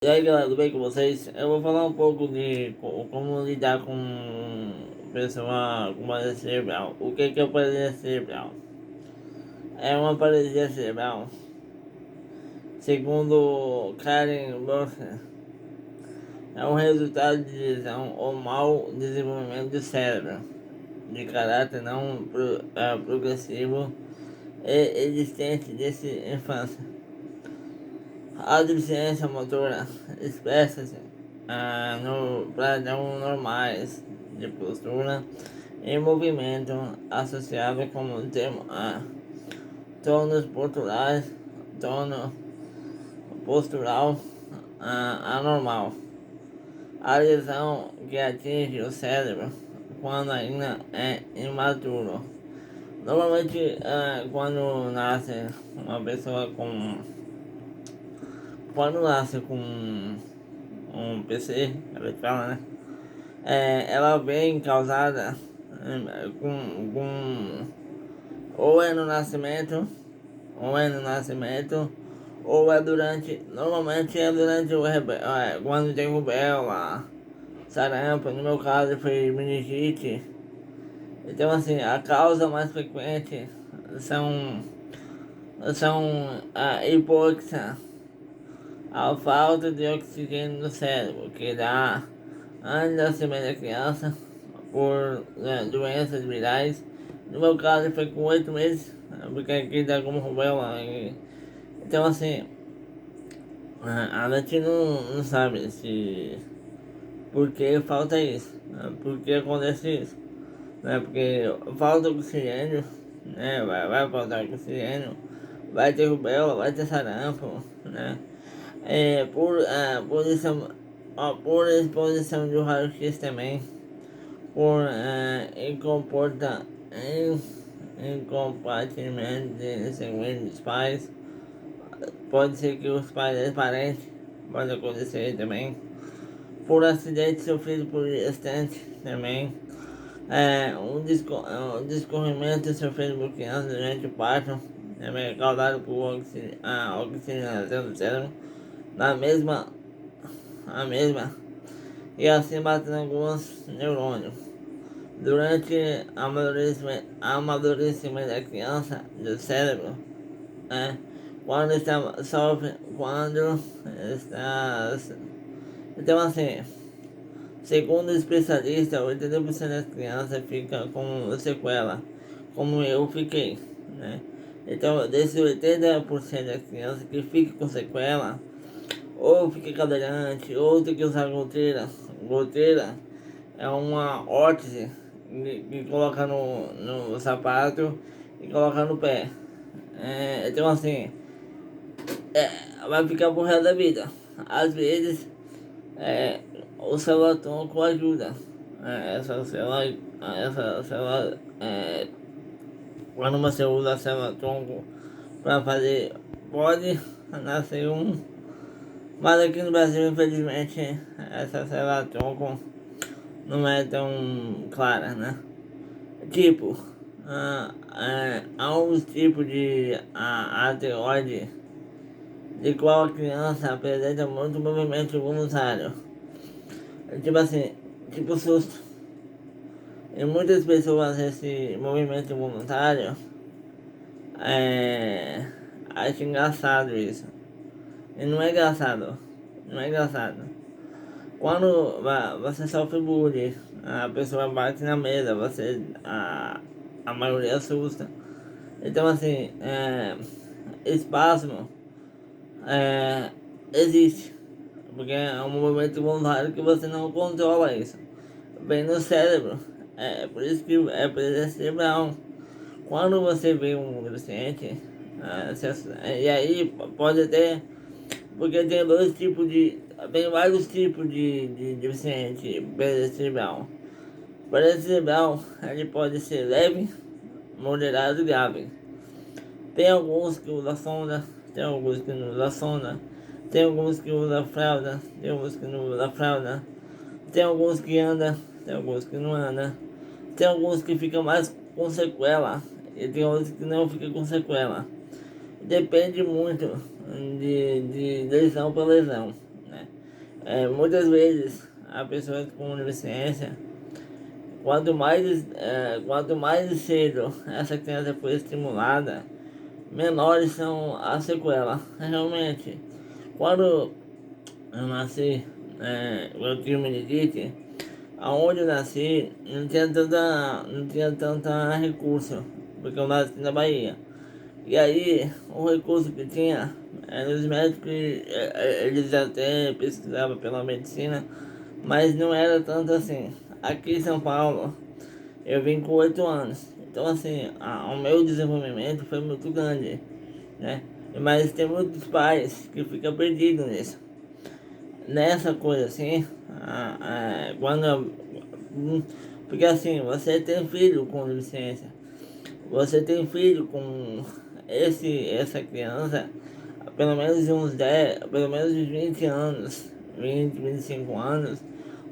E aí galera, tudo bem com vocês? Eu vou falar um pouco de como lidar com pessoa com paralisia cerebral. O que é paralisia cerebral? É uma paralisia cerebral, segundo Karen Burfer, é um resultado de lesão ou mau desenvolvimento do cérebro, de caráter não progressivo e existente desde a infância. A deficiência motora expressa-se no padrão normais de postura e movimento associado como termo tônus posturais, tono postural anormal. A lesão que atinge o cérebro quando ainda é imaturo. Normalmente, quando nasce uma pessoa com quando nasce com um PC, ela fala, né? Ela vem causada com ou é no nascimento, ou é no nascimento, ou é durante, normalmente é durante quando tem rubéola, sarampo, no meu caso foi meningite. Então assim, a causa mais frequente são a hipóxia, a falta de oxigênio no cérebro, que dá antes do nascimento da criança por doenças virais. No meu caso foi com 8 meses, porque aqui dá como rubéola. Então assim, a gente não sabe se por que falta isso, por que acontece isso. Porque falta oxigênio, né? Vai faltar oxigênio, vai ter rubéola, vai ter sarampo, né? Por exposição de raio-x também, por incompatimento de sanguíneo dos pais, pode ser que os pais é parentes, pode acontecer também, por acidente sofrido por gestante também, um descorrimento sofrido por criança durante o parto, também causado por oxigenação do cérebro, na mesma, a mesma, e assim batendo alguns neurônios. Durante o amadurecimento da criança, do cérebro, né? Quando está. Então, assim, segundo o especialista, 80% das crianças ficam com sequela, como eu fiquei, né? Então, desses 80% das crianças que ficam com sequela, ou fica cadeirante, ou tem que usar goteira. Goteira é uma órtese que coloca no sapato e coloca no pé. Então assim, vai ficar pro resto da vida. Às vezes, é, o celular tronco ajuda. Essa célula, quando você usa a célula tronco para fazer, pode nascer um. Mas aqui no Brasil, infelizmente, essa célula tronco não é tão clara, né? Tipo, há uns tipos de ateroide de qual a criança apresenta muito movimento voluntário. Tipo assim, tipo susto. Em muitas pessoas esse movimento voluntário acho engraçado isso. E não é engraçado. Não é engraçado. Quando você sofre bullying, a pessoa bate na mesa, a maioria assusta. Então assim, espasmo existe, porque é um movimento voluntário que você não controla isso. Vem no cérebro, por isso que é presença cerebral. Quando você vê um deficiente, e aí pode ter, porque tem dois tipos de, tem vários tipos de deficiente presença cerebral. Presença cerebral, ele pode ser leve, moderado e grave. Tem alguns que usam sonda, tem alguns que não usam sonda, tem alguns que usam fralda, tem alguns que não usam fralda, tem alguns que andam, tem alguns que não andam, tem alguns que ficam mais com sequela e tem outros que não ficam com sequela. Depende muito de lesão para lesão, né? Muitas vezes a pessoa com deficiência, quanto mais cedo essa criança for estimulada, menores são as sequelas. Realmente, quando eu nasci, eu tive meningite, aonde eu nasci não tinha tanta recurso, porque eu nasci na Bahia. E aí, o recurso que tinha, os médicos, eles até pesquisavam pela medicina, mas não era tanto assim. Aqui em São Paulo, eu vim com 8 anos, então assim, o meu desenvolvimento foi muito grande, né? Mas tem muitos pais que ficam perdidos nisso. Nessa coisa assim, porque assim, você tem filho com deficiência, você tem filho com essa criança, pelo menos uns 20 anos, 25 anos,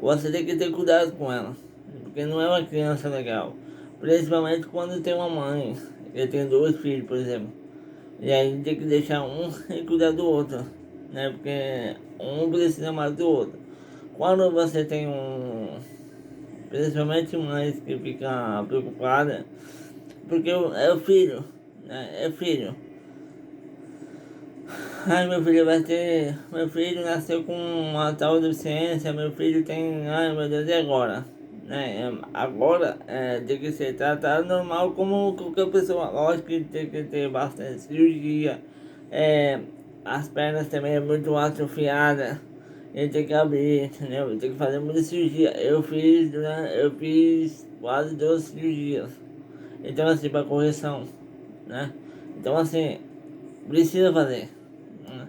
você tem que ter cuidado com ela, porque não é uma criança legal. Principalmente quando tem uma mãe, que tem dois filhos, por exemplo. E aí tem que deixar um e cuidar do outro, né? Porque um precisa mais do outro. Quando você tem principalmente mães que ficam preocupadas, porque é o filho, né? É filho. Ai, meu filho nasceu com uma tal deficiência, meu filho tem, ai meu Deus, e agora? Agora tem que ser tratado normal como qualquer pessoa. Lógico que tem que ter bastante cirurgia, é, as pernas também é muito atrofiadas, ele tem que abrir, entendeu? Tem que fazer muita cirurgia. Eu fiz quase 12 cirurgias. Então assim, para correção, né? Então assim, precisa fazer, né?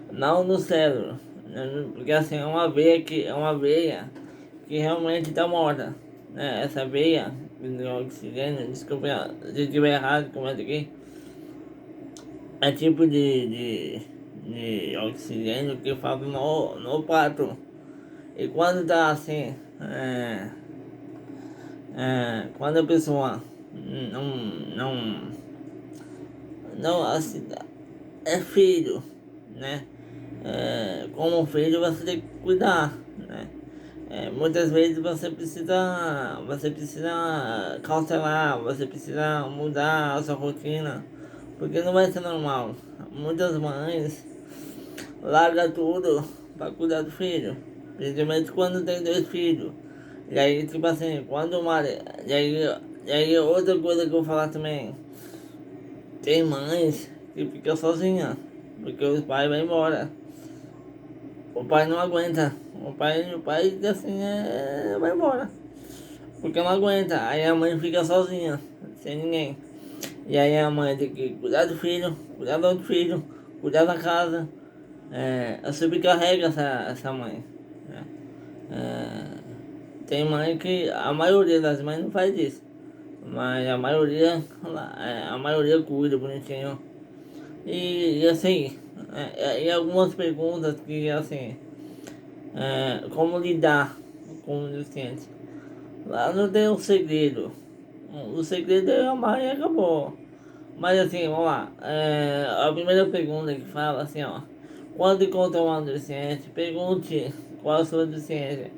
Não no cérebro, né? Porque assim, é uma veia que realmente está morta, né? Essa veia de oxigênio, desculpa se estiver errado, comenta aqui, é tipo de oxigênio que falta no pato. E quando tá assim, quando a pessoa não, não, não assim, é filho, né? Como filho você tem que cuidar, né? Muitas vezes você precisa cautelar, você precisa mudar a sua rotina, porque não vai ser normal. Muitas mães largam tudo para cuidar do filho, principalmente quando tem dois filhos. E aí, tipo assim, quando uma. E aí outra coisa que eu vou falar também, tem mães que ficam sozinhas, porque os pais vão embora. O pai não aguenta. O pai assim, vai embora. Porque não aguenta. Aí a mãe fica sozinha, sem ninguém. E aí a mãe tem que cuidar do filho, cuidar do outro filho, cuidar da casa. Sobrecarrega essa mãe, né? Tem mãe que. A maioria das mães não faz isso. Mas a maioria cuida bonitinho. E assim, e algumas perguntas que assim. Como lidar com o deficiente. Lá não tem um segredo. O segredo é amar e acabou. Mas assim, vamos lá. A primeira pergunta que fala assim, ó. Quando encontra um deficiente, pergunte qual a sua deficiência.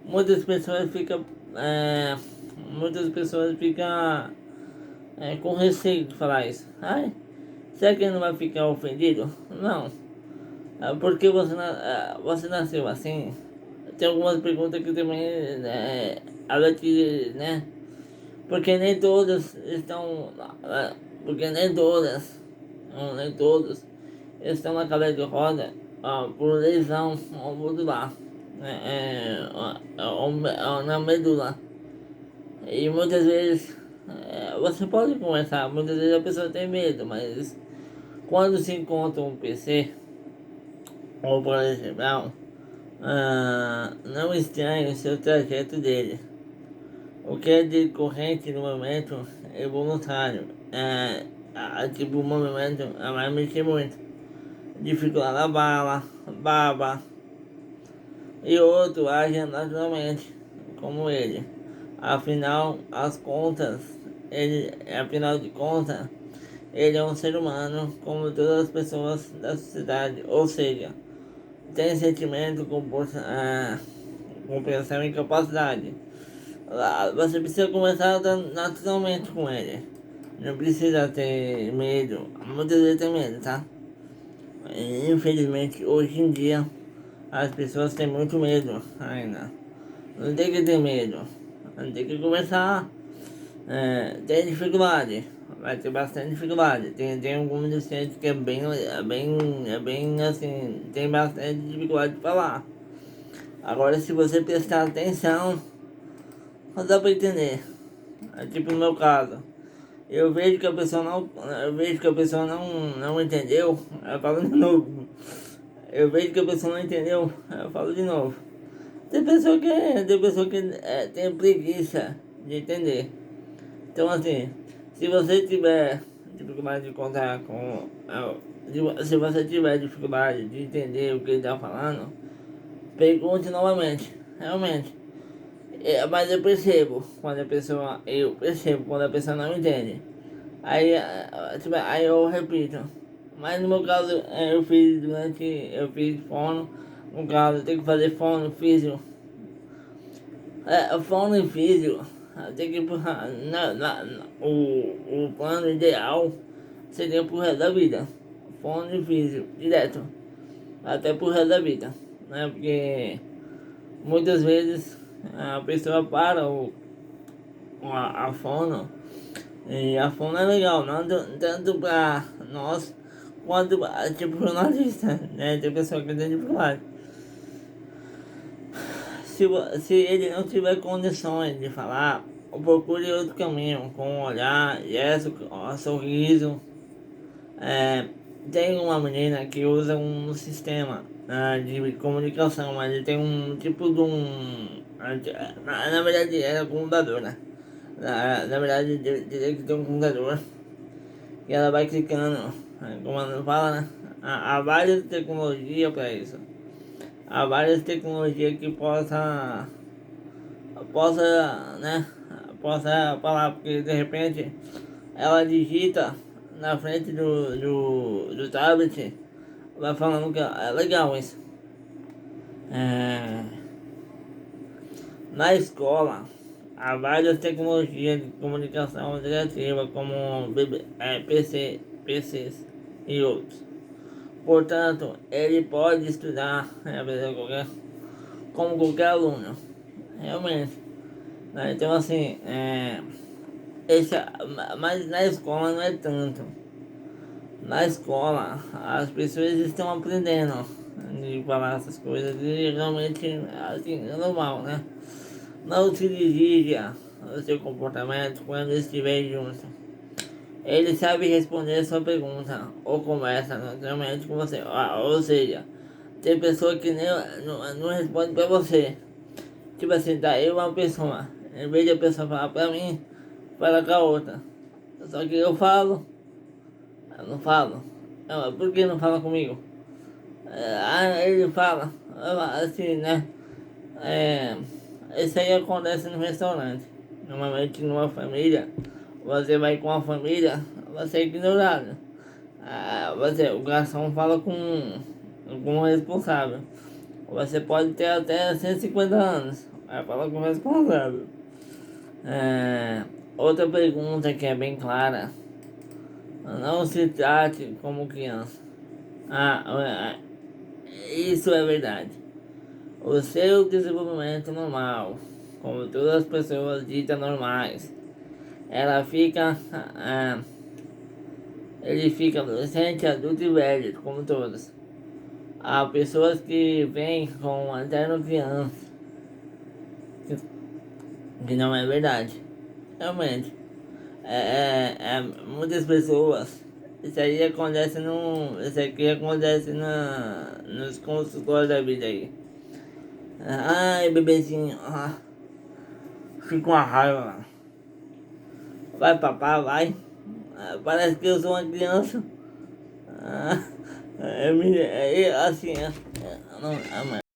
Muitas pessoas ficam. Muitas pessoas ficam com receio de falar isso. Ai, será que ele não vai ficar ofendido? Não. Porque você nasceu assim? Tem algumas perguntas que também ela te, né? Porque nem todas estão, porque nem todos estão na cadeira de roda por lesão modular, né? Na medula. E muitas vezes você pode conversar, muitas vezes a pessoa tem medo, mas quando se encontra um PC ou por exemplo, não estranhe o seu trajeto dele. O que é decorrente do movimento é voluntário. Tipo, o movimento vai mexer muito. Dificultar a bala, baba e outro agem naturalmente, como ele. Afinal de contas, ele é um ser humano como todas as pessoas da sociedade. Ou seja, tem sentimento, compreensão e capacidade. Você precisa conversar naturalmente com ele. Não precisa ter medo. Muitas vezes tem medo, tá? Infelizmente, hoje em dia, as pessoas têm muito medo ainda. Não tem que ter medo. Não tem que conversar. Tem dificuldade. Vai ter bastante dificuldade. Tem alguns deficientes que é bem assim, tem bastante dificuldade de falar. Agora, se você prestar atenção, dá pra entender. Tipo no meu caso. Eu vejo que a pessoa não entendeu, eu falo de novo. Eu vejo que a pessoa não entendeu, eu falo de novo. Tem pessoa que tem preguiça de entender. Então assim, se você tiver dificuldade de contar com. Se você tiver dificuldade de entender o que ele está falando, pergunte novamente, realmente. Mas eu percebo quando a pessoa não entende. Aí eu repito. Mas no meu caso, eu fiz fono. No caso, eu tenho que fazer fono, físio. Fono e físio, tem que empurrar. O plano ideal seria pro resto da vida. Fono e físio, direto. Até pro resto da vida. Né? Porque muitas vezes a pessoa para a fono. E a fono é legal, não tanto pra nós quanto tipo jornalista, né? Tem pessoa que tem dificuldade. Se ele não tiver condições de falar, procure outro caminho, com um olhar, gesto, sorriso. Tem uma menina que usa um sistema de comunicação, mas ele tem um tipo de um. Na verdade, é um computador, né? Na verdade, diria que tem um computador que ela vai clicando, como ela fala, né? Há várias tecnologias para isso. Há várias tecnologias que né, possa falar, porque de repente ela digita na frente do tablet, vai falando que é legal isso. Na escola, há várias tecnologias de comunicação interativa, como PCs e outros. Portanto, ele pode estudar como qualquer aluno, realmente. Né? Então, assim, esse, mas na escola não é tanto. Na escola, as pessoas estão aprendendo de falar essas coisas e realmente, assim, é normal, né? Não se dirija ao seu comportamento quando estiver junto. Ele sabe responder a sua pergunta ou conversa naturalmente com você. Ou seja, tem pessoa que nem, não responde pra você. Tipo assim, tá eu uma pessoa. Em vez de a pessoa falar pra mim, fala com a outra. Só que eu não falo. Por que não fala comigo? Ele fala, assim, né? Isso aí acontece no restaurante. Normalmente numa família, você vai com a família, você é ignorado. O garçom fala com o responsável. Você pode ter até 150 anos, vai falar com o responsável. Outra pergunta que é bem clara: não se trate como criança. Isso é verdade. O seu desenvolvimento normal, como todas as pessoas ditas normais, ela fica, ele fica adolescente, adulto e velho, como todos. Há pessoas que vêm com eterno criança, que não é verdade. Realmente, muitas pessoas, isso aqui acontece nos consultórios da vida aí. Ai, bebezinho, fico com uma raiva. Vai papá, vai. Parece que eu sou uma criança. Assim, não,